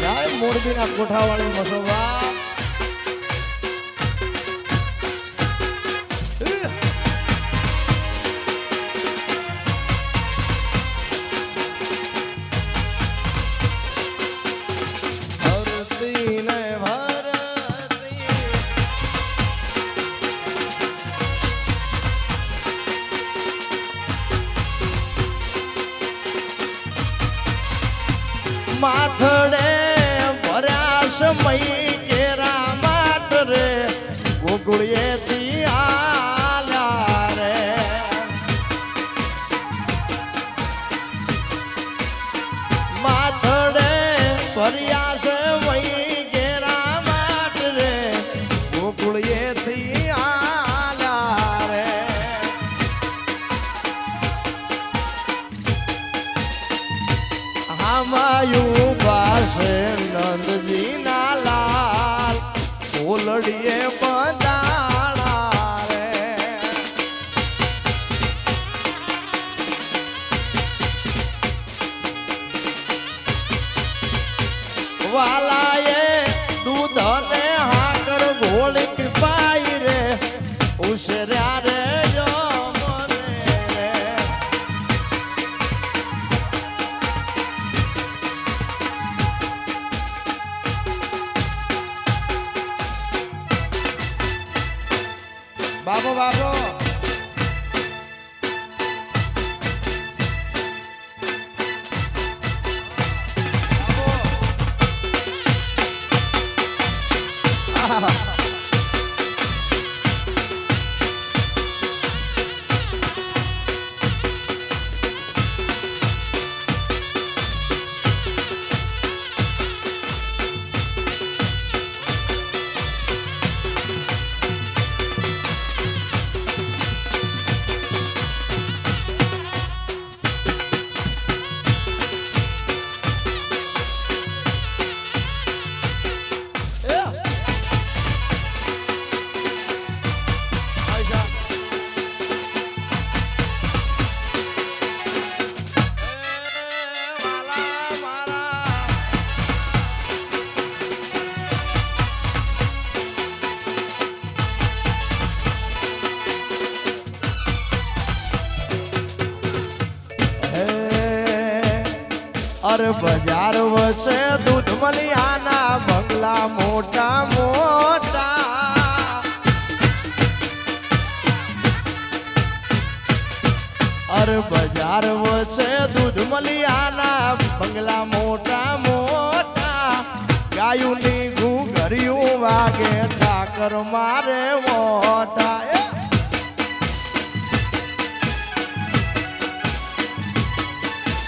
મોરબીના કોઠાવાળી મસોબા માથડે ભર્યા સમય કેરા માટ રે ગોકુળિયેથી આલ્યા રે માથડે ભર્યા સમય કેરા માટ રે ગોકુળિયેથી આલ્યા રે હામાયું પાસે નંદજી ના લાલ ઓલડીએ બંધાણા રે વાલાએ દૂધ ને હાકર ગોળી પીપાઈ રે ઉસર્યા રે બાબો બાબો અરે બજાર વચ્ચે દૂધ મલિયાના બંગલા મોટા મોટા અરે બજાર વચ્ચે દૂધ મલિયાના બંગલા મોટા મોટા ગાયુંની ઘૂઘરિયું વાગે ઠાકર મારે મોટા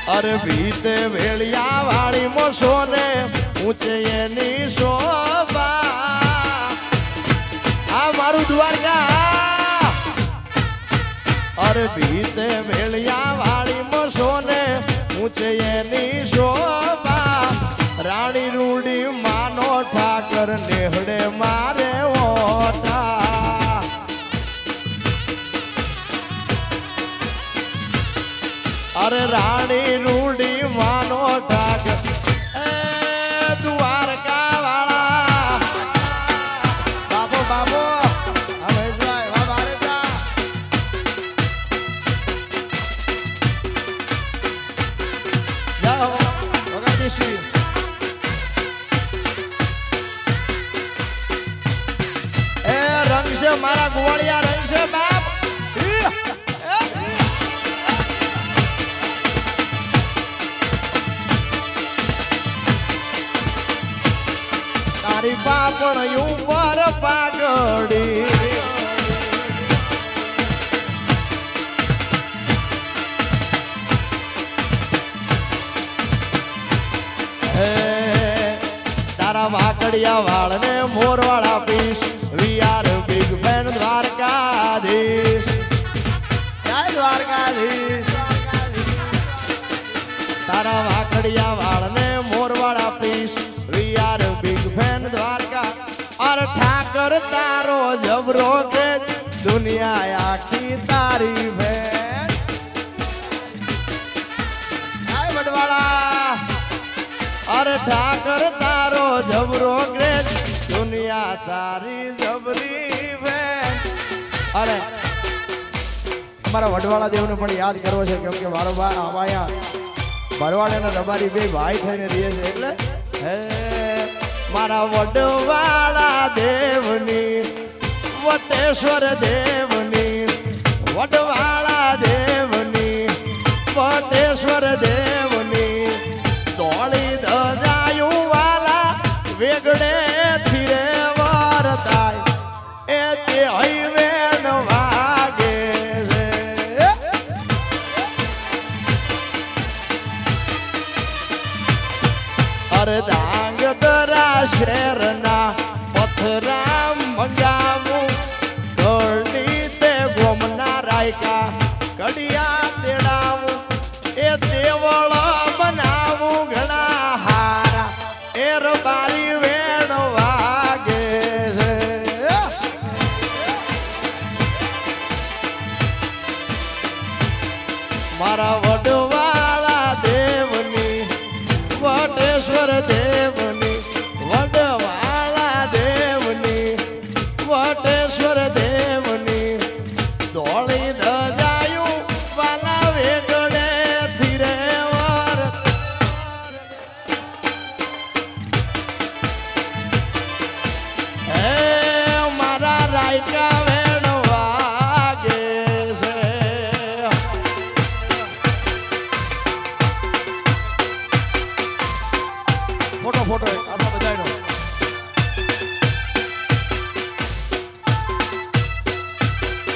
અરે ભીતે વેળિયા વાળી મોસોને ઊંચે એની શોભા આ મારું દ્વારકા અરે ભીતે વેળિયા વાળી મોસોને ઊંચે એની શોભા રાણી રૂડી માનો ઠાકર નેહડે મારે ઓટા અરે રાણી રૂડી માનો ઠાક એ દ્વારકા વાળા બાબો બાબો હવે જાય વારે જા જાઓ વગાડીશી એ રંગ છે મારા ગોવાળિયા રંગ છે બાપ તારી પાપણ ઉપર પાઘડી હે તારા વાકડિયા વાળને મોરવાળા પીસ we are big fan Dwarkadhish જય દ્વારકાધીશ તારા વાકડિયા વાળને મોરવાળા પીસ we are big fan Dwarka અરે ઠાકર તારો જબરો કે દુનિયા આખી તારી ભેન અરે ઠાકર તારો જબરો ક્રેજ દુનિયા તારી જબરી વેન અરે અમારા વડવાળા દેવને પણ યાદ કરવો છે કેમ કે મારો અહીંયા ભરવાડ અને રબારી બે ભાઈ થઈને રહીએ છે એટલે હે મારા વડવાળા દેવની વટેશ્વર દેવની વડવાળા દેવની વટેશ્વર દેવની દોડી દજાયું વાલા વેગડે થીરે વરતાય એ તે હૈવે વાગે છે અરે ધાંગધ્રા શહેરના પથરા મંગાવું ધરણી તે ગોમના રાયકા કડિયા તેડાવું એ દેવળ બનાવું ઘણા હારા એ રબારી વેણ વાગે છે મારા વડવાળા દેવની વટેશ્વર દેવની વડવાળા દેવની વટેશ્વર દેવની દોડી દજાયું વાલા વેગડે ધીરે વર હે મારા રાયકા વેણ વાગે છે ફોટો ફોટો આપણા બધાનો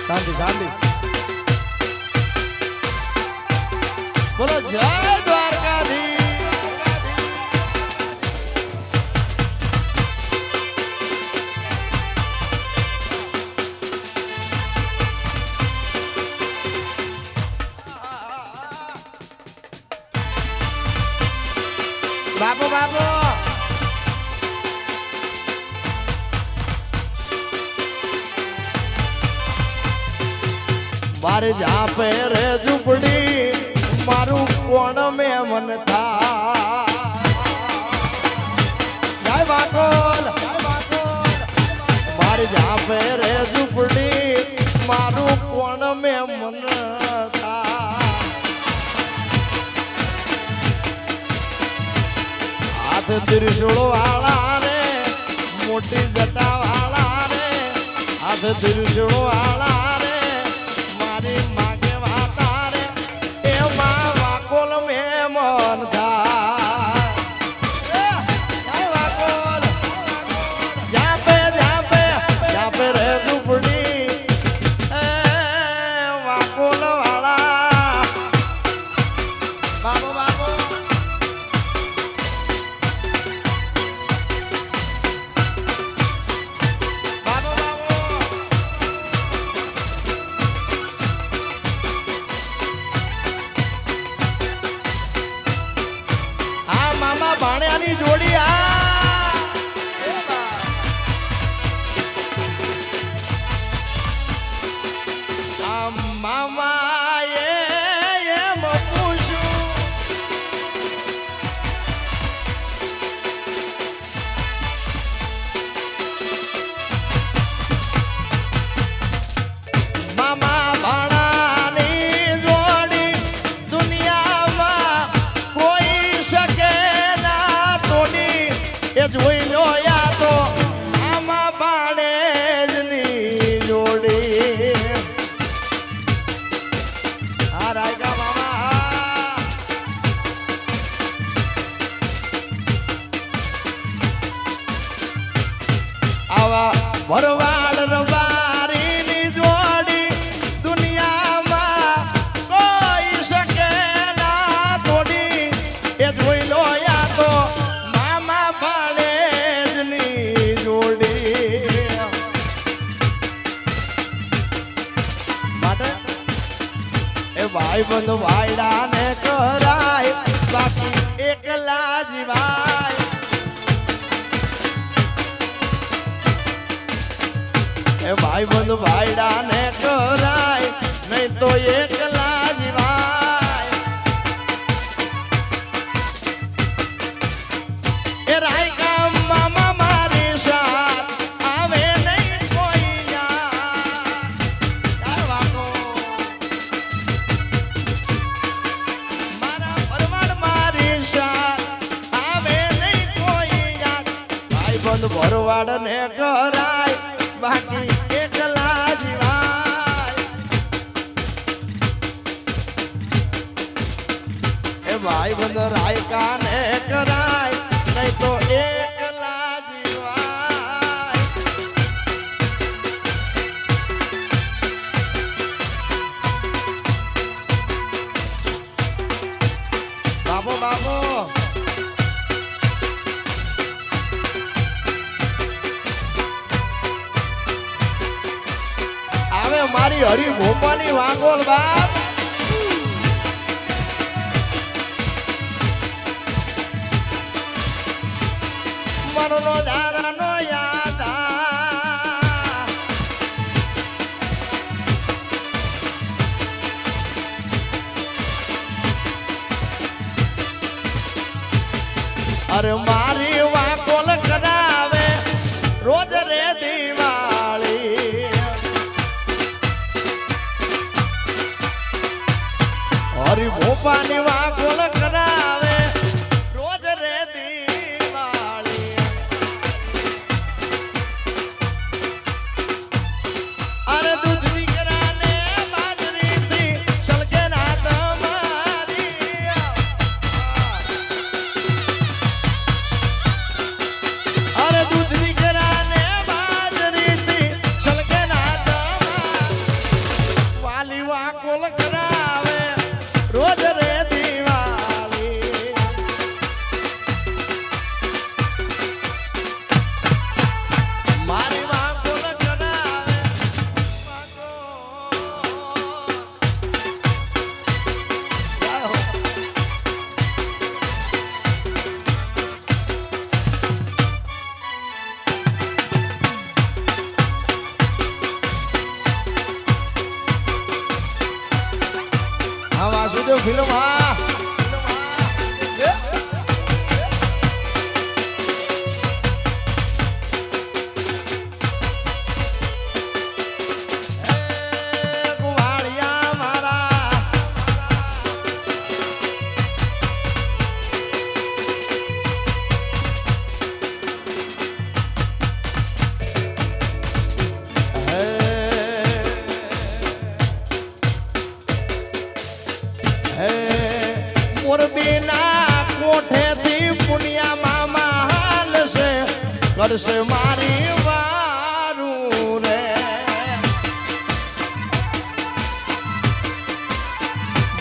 શાંતિ શાંતિ બોલો જય દ્વારકાધીશ બાપુ બાપુ મારે જા પે રે ઝૂંપડી મારું કોણ મેં મન થા જય વાકોલ મારે જા પે રે ઝૂંપડી મારું કોણ મેં મન થા હાથ ત્રિશુળ વાળા રે મોટી જટા વાળા રે હાથ ત્રિશુળ વાળા રે મારી માગે વાતા રે એમાં વાકોલ મેં મન થાય વાકોલ જાપે રે ઝૂંપડી એ વાકોલ વાળા બાબો બાબો બાબો બાબો આ મામા ભાણ્યાની જોડી આ મામા એમ પૂછું મામા ભાણાની જોડી દુનિયામાં કોઈ શકે ના તોડી એ જોઈ લો યા તો મામા ભાણેજની જોડી આ રાયકા મામા આવા ભરવાડ રબારીની જોડી દુનિયામાં કોઈ શકે ના તોડી એ જોઈ લો યા તો મામા ભાણેજની જોડી માટે એ ભાઈ બંધ ભાઈડા ને કરાય બાકી એકલા જીવાય એ ભાઈ બંધ ભાઈડા ને કરાય નહીં તો એકલા જીવાય બંધ ભરવાડ ને કરાય બાકી એકલા જીવાય એ ભાઈ બંધ રાયકા ને કરાય નહીં તો એકલા જીવાય બાબો બાબો મારી હરી ભોપાની વાંગોલ બાપ મરનો દારાનો યાદ અરે મારી વાંગોલ કરાવે રોજ રે દિવાળી હરી ભોપાની વાંગોલ કરાવે રોજ રે દિવાળી અરે દૂધ દીકરાને બાજરીથી છલકે ના તમારી અરે દૂધ દીકરાને બાજરીથી છલકે ના તમારી વાલી વાંગોલ કરાવે રોજ રે દિવાળી મારી વાંગોલ કરાવે હા વાસુદેવ ફિલ્મ હા કુવાડિયા મારા મોરબીના કોઠેથી પુનિયા મામા હાલશે કરશે મારી વારું રે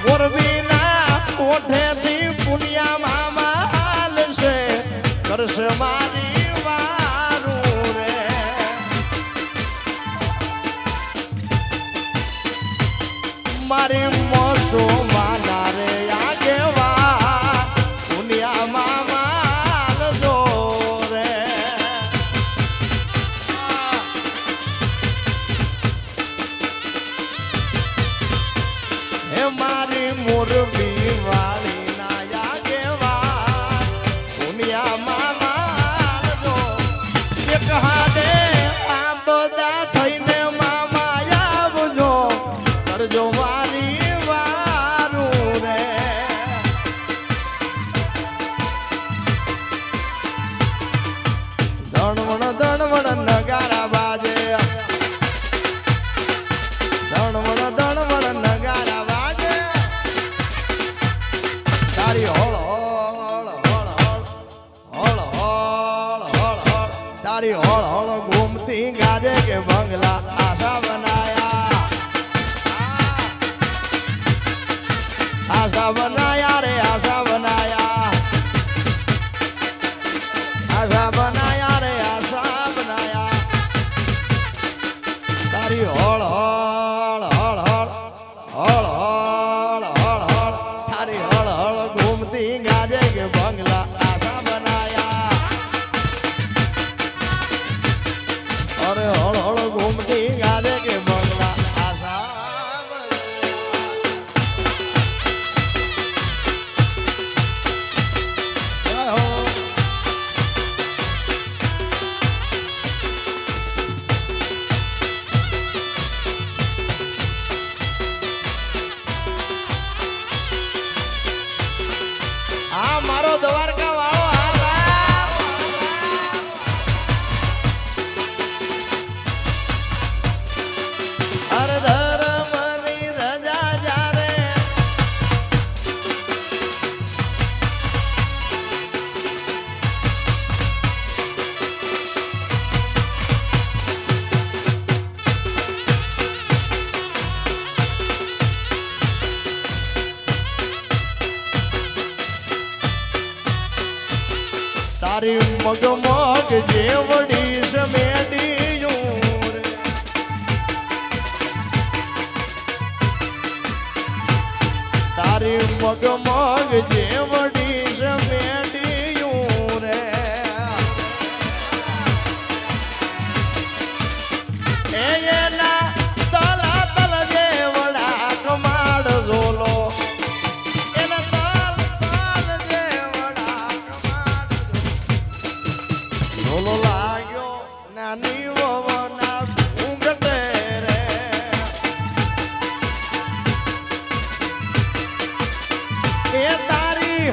મોરબીના કોઠેથી પુનિયા મામા હાલશે કરશે મારી વારું રે મારી મોસો માના રે આગેવા દુનિયા મામાલ જો રે હે મારી મોરબી વાળી ના આગેવા દુનિયા મામાલ જો એક હાડે આમ બધા થઈને મામા આવજો કરજો મારી વારું રે ધણવણ નગારા બાજે ધણવણ નગારા બાજે તારી હોળ હોળ હોળ હોળ હોળ હોળ હોળ તારી હોળ હોળ ઘૂમતી ગાજે કે બંગલા આશા બનાયા આશા બનાયા રે આશા બનાયા આશા બનાયા રે આશા બનાયા તારી હોળ હોળ હોળ હોળ હોળ હોળ હોળ હોળ તારી હોળ હોળ ઘૂમતી ગાજે કે બંગલા આશા બનાયા અરે હોળ હોળ ઘૂમતી ગાજે કે બંગલા આશા તારી મગમગ જેવડી સમેડિયું રે તારી મગમગ જેવડી સમેડિયું રે એના તલા તલ જેવડા કમાડ ઝોલો ઝોલો લાગ્યો નાની વવના ઊંઘતે રે એ તારી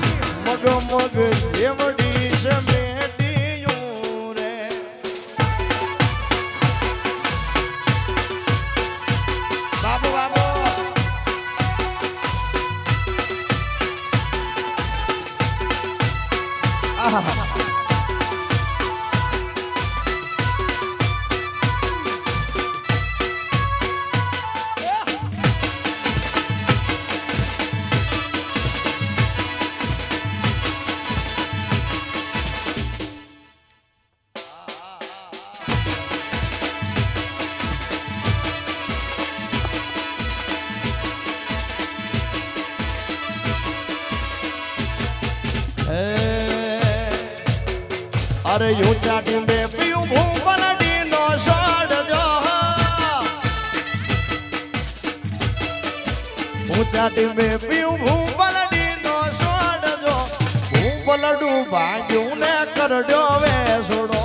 મગમગ જેવડી સમેટિયું રે બાબુ બાબુ આહા અરે યું ચાટી બે પીયું ભૂ પલડી નો છોડજો હું ચાટી બે પીયું ભૂ પલડી નો છોડજો હું પલડું ભાગ્યું ને કરડો વે છોડો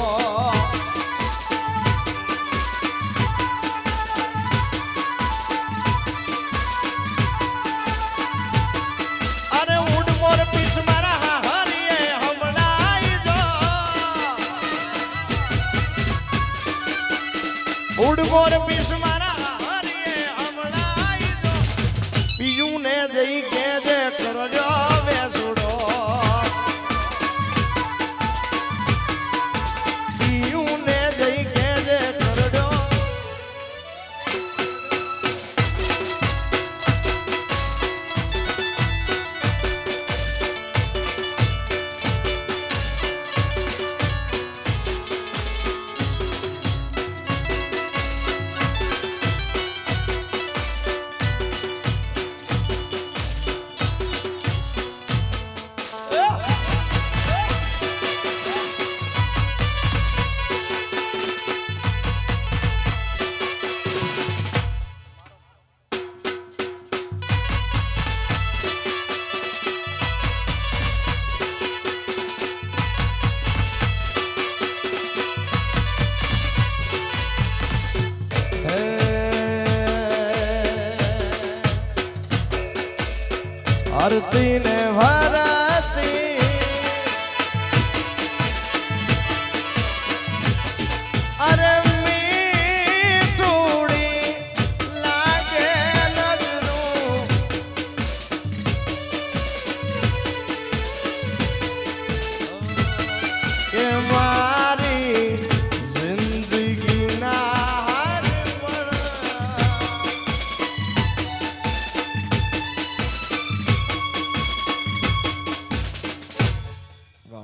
અરે ઉડ મોર પીસ મારા ઉડ મોર પીસ મારા હરીએ હમણાં પીયું ને જઈ કે જે કરજો વેસુડો પીયું ને જઈ કે જે કરજો આરતી ને ભરતી અરે મીઠુડી લાગે નજરું કે